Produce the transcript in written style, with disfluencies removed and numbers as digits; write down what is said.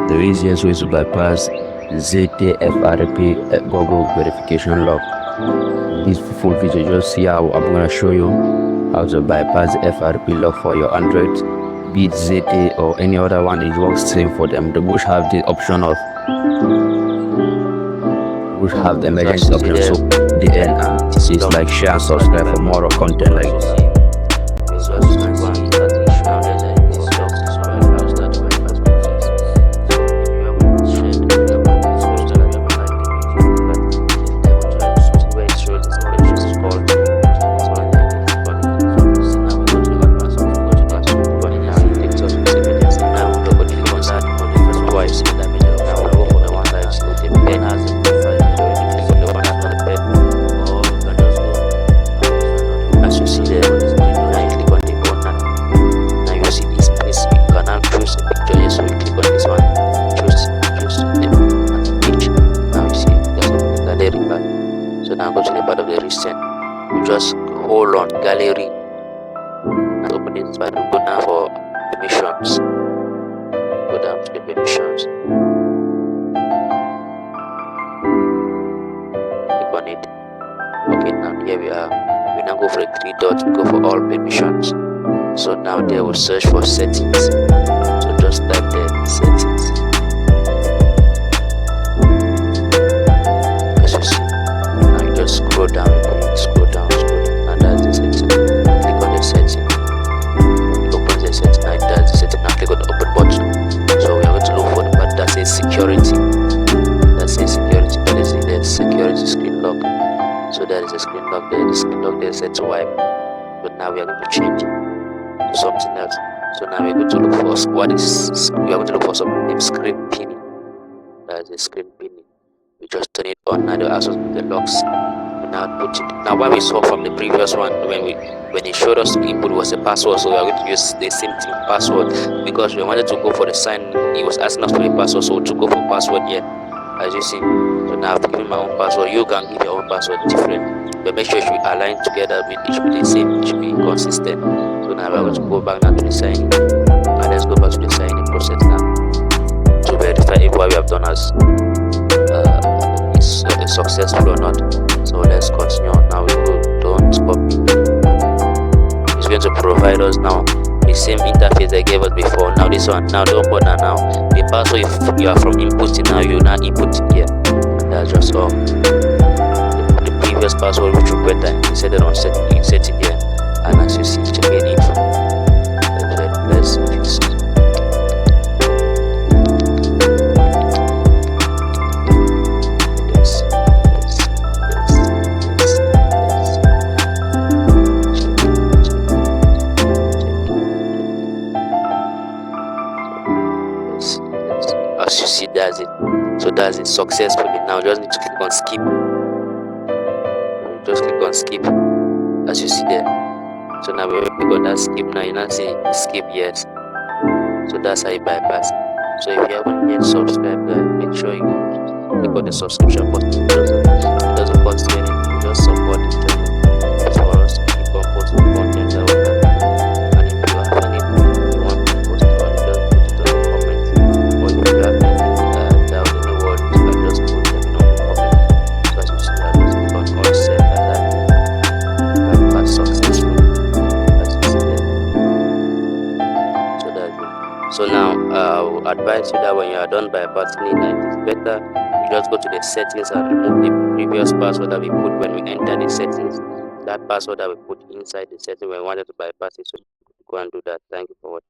The easiest way to bypass ZTE FRP Google verification lock. This full video, just see how I'm gonna show you how to bypass the FRP lock for your Android, be it ZTE or any other one. It works same for them. They both have the option of the emergency option. So the end is like share and subscribe for more content like this. So now go to the part of the recent. You just hold on gallery and open it. So I will go now for permissions. Go down to the permissions. Click on it. Okay, now here we are. We now go for the three dots. We go for all permissions. So now there will search for settings. So just type the settings. Scroll down, and that's the setting. Click on the setting. Open the setting, and that's the setting. Now click on the open button. So we are going to look for the part that says security. That says security. That is the security screen lock. So there is a screen lock there. The screen lock there is set to wipe. But now we are going to change it to something else. So now we are going to look for we are going to look for something named screen pinning. That is the screen pinning. We just turn it on. Now the access the locks. Now put it. Now what we saw from the previous one when it showed us the input was a password, so we are going to use the same thing password because we wanted to go for the sign. It was asking us for the password, so to go for password here, as you see. So now I've given my own password. You can give your own password different, but make sure it should be aligned together. It should be the same. It should be consistent. So now we're going to go back now to the signing, and let's go back to the signing process now to verify if what we have done is successful or not. So let's continue. Now we go, don't copy. It's going to provide us now the same interface they gave us before. Now this one, now don't bother now. The password if you are from inputting, now you now input it here. And that's just all. The previous password which you better set it on set it here. And as you see, check it info. Let's fix it. As you see, that's it. So that's it successfully. Now just need to click on skip. Just click on skip, as you see there. So now we got that skip. Now you now see skip, yes. So that's how you bypass. So if you haven't yet subscribed, make sure you click on the subscription button. It doesn't cost you anything. Just support the channel for us to keep on posting content that we have. And if you have anything you want to post on, just put it on the comments. Or if you have anything down in the world, you can just put them in the comments. So as you see, I just click on all set and that bypass successfully. As you see there. So that's it. So now I will advise you that when you are done bypassing it, it is better you just go to the settings and remove the previous password that we put when we enter the settings. That password that we put inside the setting when we wanted to bypass it. So go and do that. Thank you for watching.